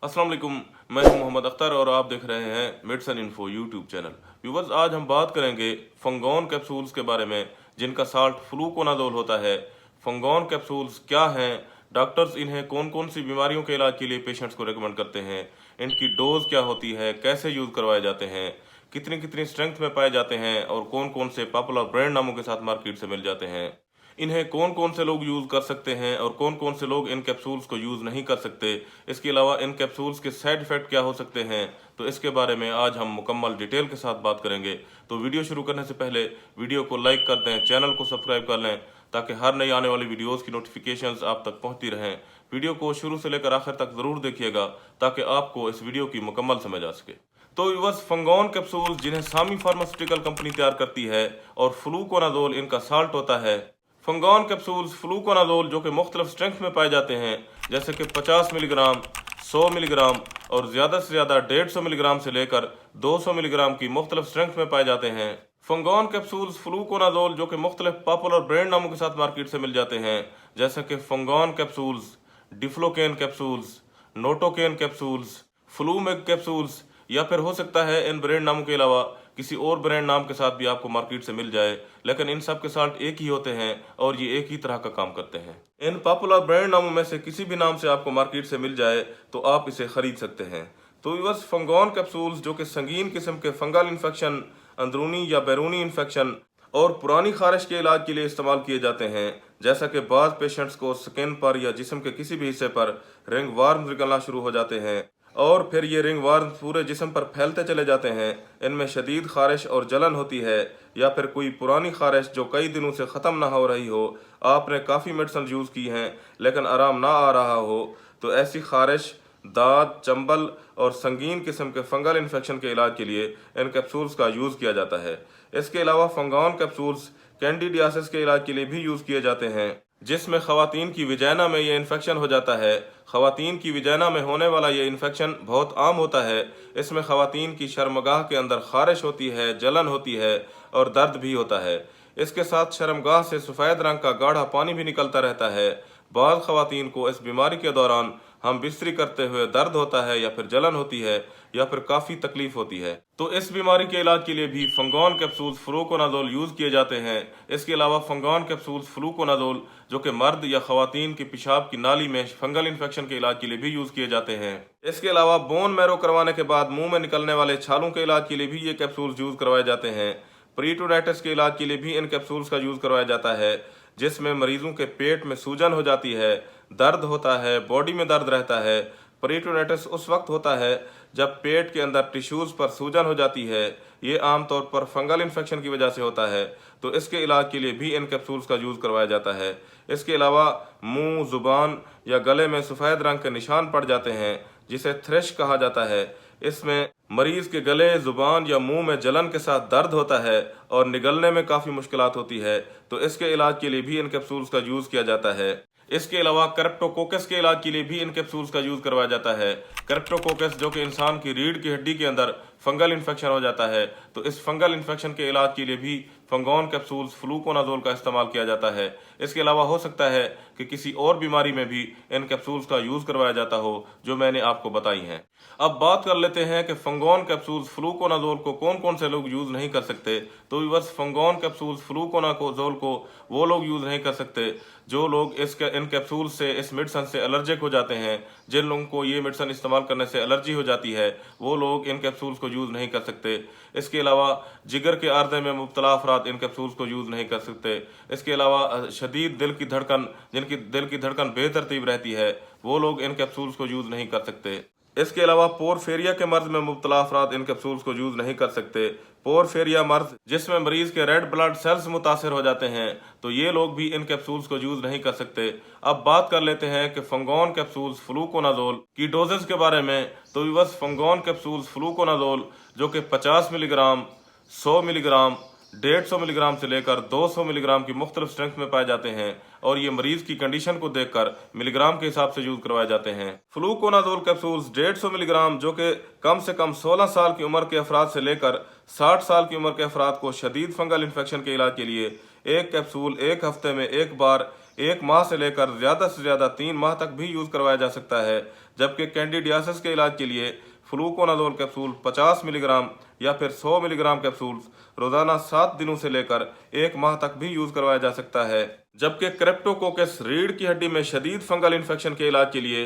अस्सलाम वालेकुम। मैं हूं मोहम्मद अख्तर और आप देख रहे हैं medicine info YouTube channel. Viewers, आज हम बात करेंगे फंगॉन कैप्सूल्स के बारे में, जिनका साल्ट फ्लूकोनाजोल होता है। फंगॉन कैप्सूल्स क्या हैं, डॉक्टर्स इन्हें कौन कौन सी बीमारियों के इलाज के लिए पेशेंट्स को रेकमेंड करते हैं, इनकी डोज क्या होती है, कैसे यूज़ करवाए जाते हैं, कितनी कितनी स्ट्रेंथ में पाए जाते हैं और कौन कौन से पॉपुलर ब्रांड नामों के साथ मार्केट से मिल जाते हैं, इन्हें कौन कौन से लोग यूज़ कर सकते हैं और कौन कौन से लोग इन कैप्सूल्स को यूज़ नहीं कर सकते। इसके अलावा इन कैप्सूल्स के साइड इफ़ेक्ट क्या हो सकते हैं, तो इसके बारे में आज हम मुकम्मल डिटेल के साथ बात करेंगे। तो वीडियो शुरू करने से पहले वीडियो को लाइक कर दें, चैनल को सब्सक्राइब कर लें ताकि हर नई आने वाली वीडियोज़ की नोटिफिकेशंस आप तक पहुँचती रहें। वीडियो को शुरू से लेकर आखिर तक ज़रूर देखिएगा ताकि आपको इस वीडियो की मुकम्मल समझ आ सके। तो व्यूअर्स, फंगॉन कैप्सूल्स जिन्हें सामी फार्मास्यूटिकल कंपनी तैयार करती है और फ्लूकोनाजोल इनका साल्ट होता है। फंगॉन कैप्सूल्स फ्लूकोनाजोल जो कि मुख्तलिफ स्ट्रेंथ में पाए जाते हैं, जैसे कि 50 मिलीग्राम, 100 मिलीग्राम और ज़्यादा से ज़्यादा 150 मिलीग्राम से लेकर 200 मिलीग्राम की मुख्तलिफ स्ट्रेंथ में पाए जाते हैं। फंगॉन कैप्सूल्स फ्लूकोनाजोल जो कि मुख्तलिफ पॉपुलर ब्रांड नामों के साथ मार्केट से मिल जाते हैं, जैसे कि फंगॉन कैप्सूल्स, डिफ्लोकेन कैप्सूल्स, नोटोकेन कैप्सूल्स, फ्लूमेग कैप्सूल्स, या फिर हो सकता है इन ब्रांड नामों के अलावा किसी और ब्रांड नाम के साथ भी आपको मार्केट से मिल जाए, लेकिन इन सब के साल्ट एक ही होते हैं और ये एक ही तरह का काम करते हैं। इन पॉपुलर ब्रांड नामों में से किसी भी नाम से आपको मार्केट से मिल जाए तो आप इसे खरीद सकते हैं। तो व्यूअर्स, फंगॉन कैप्सूल्स जो कि संगीन किस्म के फंगल इन्फेक्शन, अंदरूनी या बैरूनी इन्फेक्शन और पुरानी खारिश के इलाज के लिए इस्तेमाल किए जाते हैं, जैसा कि बाद पेशेंट्स को स्किन पर या जिस्म के किसी भी हिस्से पर रिंग वार्म निकलना शुरू हो जाते हैं और फिर ये रिंग वार्म पूरे जिस्म पर फैलते चले जाते हैं। इनमें शदीद खारिश और जलन होती है, या फिर कोई पुरानी खारिश जो कई दिनों से ख़त्म ना हो रही हो, आपने काफ़ी मेडिसिन यूज़ की हैं लेकिन आराम ना आ रहा हो, तो ऐसी खारिश, दाद, चंबल और संगीन किस्म के फंगल इन्फेक्शन के इलाज के लिए इन कैप्सूल्स का यूज़ किया जाता है। इसके अलावा फंगॉन कैप्सूल्स कैंडिडियासिस के इलाज के लिए भी यूज़ किए जाते हैं, जिसमें ख़वातीन की विजाइना में ये इन्फेक्शन हो जाता है। ख़वातीन की विजाइना में होने वाला ये इन्फेक्शन बहुत आम होता है। इसमें ख़वातीन की शर्मगाह के अंदर खारिश होती है, जलन होती है और दर्द भी होता है। इसके साथ शर्मगाह से सफ़ेद रंग का गाढ़ा पानी भी निकलता रहता है। बाद ख़वातीन को इस बीमारी के दौरान हम बिस्तरी करते हुए दर्द होता है, या फिर जलन होती है, या फिर काफ़ी तकलीफ होती है। तो इस बीमारी के इलाज के लिए भी फंगॉन कैप्सूल्स फ्लूकोनाजोल यूज़ किए जाते हैं। इसके अलावा फंगॉन कैप्सूल्स फ्लूकोनाजोल जो कि मर्द या ख़वातीन की पेशाब की नाली में फंगल इन्फेक्शन के इलाज के लिए भी यूज़ किए जाते हैं। इसके अलावा बोन मैरो करवाने के बाद मुंह में निकलने वाले छालों के इलाज के लिए भी ये कैप्सूल्स यूज़ करवाए जाते हैं। पीरिटोनाइटिस के इलाज के लिए भी इन कैप्सूल्स का यूज़ करवाया जाता है, जिसमें मरीजों के पेट में सूजन हो जाती है, दर्द होता है, बॉडी में दर्द रहता है। पीरिटोनाइटिस उस वक्त होता है जब पेट के अंदर टिश्यूज़ पर सूजन हो जाती है। ये आमतौर पर फंगल इन्फेक्शन की वजह से होता है, तो इसके इलाज के लिए भी इन कैप्सूल्स का यूज़ करवाया जाता है। इसके अलावा मुंह, ज़ुबान या गले में सफ़ेद रंग के निशान पड़ जाते हैं, जिसे थ्रेश कहा जाता है। इसमें मरीज के गले, ज़ुबान या मुंह में जलन के साथ दर्द होता है और निगलने में काफ़ी मुश्किलात होती है, तो इसके इलाज के लिए भी इन कैप्सूल्स का यूज़ किया जाता है। इसके अलावा क्रिप्टोकोकस के इलाज के लिए भी इन कैप्सूल्स का यूज़ करवाया जाता है। क्रिप्टोकोकस जो कि इंसान की रीढ़ की हड्डी के अंदर फंगल इन्फेक्शन हो जाता है, तो इस फंगल इन्फेक्शन के इलाज के लिए भी फंगॉन कैप्सूल्स फ्लूकोनाजोल का इस्तेमाल किया जाता है। इसके अलावा हो सकता है कि किसी और बीमारी में भी इन कैप्सूल्स का यूज़ करवाया जाता हो जो मैंने आपको बताई हैं। अब बात कर लेते हैं कि फंगॉन कैप्सूल्स फ्लूकोनाजोल को कौन कौन से लोग यूज़ नहीं कर सकते। तो बस फंगॉन कैप्सूल्स फ्लूकोनाजोल को वो लोग यूज़ नहीं कर सकते जो लोग इन कैप्सूल से, इस मेडिसन से एलर्जिक हो जाते हैं। जिन लोगों को ये मेडिसन इस्तेमाल करने से एलर्जी हो जाती है, वो लोग इन कैप्सूल्स को यूज़ नहीं कर सकते। इसके अलावा जिगर के आर्दे में मुब्तला अफराद इन कैप्सूल्स को यूज़ नहीं कर सकते। इसके अलावा शदीद दिल की धड़कन, जिनकी दिल की धड़कन बेतरतीब रहती है, वो लोग इन कैप्सूल्स को यूज़ नहीं कर सकते। इसके अलावा पोरफेरिया के मर्ज में मुब्तला अफराद इन कैप्सूल्स को यूज़ नहीं कर सकते। पोरफेरिया मर्ज जिसमें मरीज के रेड ब्लड सेल्स मुतासर हो जाते हैं, तो ये लोग भी इन कैप्सूल्स को यूज़ नहीं कर सकते। अब बात कर लेते हैं कि फंगॉन कैप्सूल्स फ्लूकोनाजोल की डोजेस के बारे में। तो बस फंगॉन कैप्सूल्स फ्लूकोनाजोल जो कि 50 मिलीग्राम, 100 मिलीग्राम, 150 मिलीग्राम से लेकर 200 मिलीग्राम की मुख्तलिफ स्ट्रेंथ में पाए जाते हैं, और ये मरीज की कंडीशन को देखकर मिलीग्राम के हिसाब से यूज करवाए जाते हैं। फ्लूकोनाजोल कैप्सूल्स 150 मिलीग्राम जो कि कम से कम 16 साल की उम्र के अफराद से लेकर 60 साल की उम्र के अफराद को शदीद फंगल इन्फेक्शन के इलाज के लिए एक कैप्सूल एक हफ्ते में एक बार 1 माह से लेकर ज़्यादा से ज़्यादा 3 माह तक भी यूज़ करवाया जा सकता है। जबकि कैंडिडियासिस के इलाज के लिए फ्लूकोनाजोल कैप्सूल 50 मिलीग्राम या फिर 100 मिलीग्राम कैप्सूल्स रोजाना 7 दिनों से लेकर 1 माह तक भी यूज करवाया जा सकता है। जबकि क्रेप्टोकोकस रीढ़ की हड्डी में शदीद फंगल इन्फेक्शन के इलाज के लिए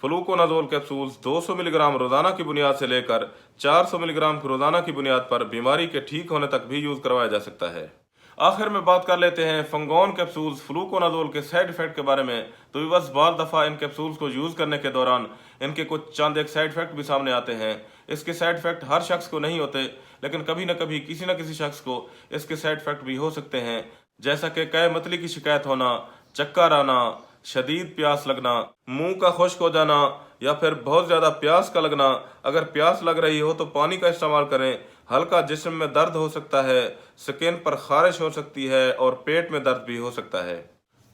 फ्लूकोनाजोल कैप्सूल्स 200 मिलीग्राम रोजाना की बुनियाद से लेकर 400 मिलीग्राम रोजाना की बुनियाद पर बीमारी के ठीक होने तक भी यूज करवाया जा सकता है। आखिर में बात कर लेते हैं फंगोन कैप्सूल्स फ्लूकोनाजोल के साइड इफेक्ट के बारे में। तो बस बार दफ़ा इन कैप्सूल्स को यूज़ करने के दौरान इनके कुछ चंद एक साइड इफेक्ट भी सामने आते हैं। इसके साइड इफेक्ट हर शख्स को नहीं होते, लेकिन कभी न कभी किसी न किसी शख्स को इसके साइड इफेक्ट भी हो सकते हैं, जैसा कि कै मतली की शिकायत होना, चक्कर आना, शदीद प्यास लगना, मुंह का खुश्क हो जाना या फिर बहुत ज़्यादा प्यास का लगना। अगर प्यास लग रही हो तो पानी का इस्तेमाल करें। हल्का जिस्म में दर्द हो सकता है, स्किन पर खारिश हो सकती है और पेट में दर्द भी हो सकता है।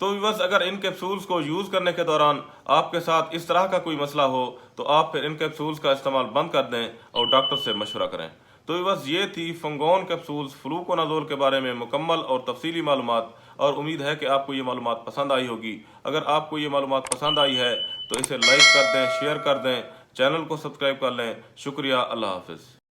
तो बस अगर इन कैप्सूल्स को यूज़ करने के दौरान आपके साथ इस तरह का कोई मसला हो तो आप फिर इन कैप्सूल्स का इस्तेमाल बंद कर दें और डॉक्टर से मशवरा करें। तो बस ये थी फंगोन कैप्सूल्स फ्लूकोनाजोल के बारे में मुकम्मल और तफसीली मालूमात, और उम्मीद है कि आपको ये मालूमात पसंद आई होगी। अगर आपको ये मालूमात पसंद आई है तो इसे लाइक कर दें, शेयर कर दें, चैनल को सब्सक्राइब कर लें। शुक्रिया, अल्लाह हाफिज़।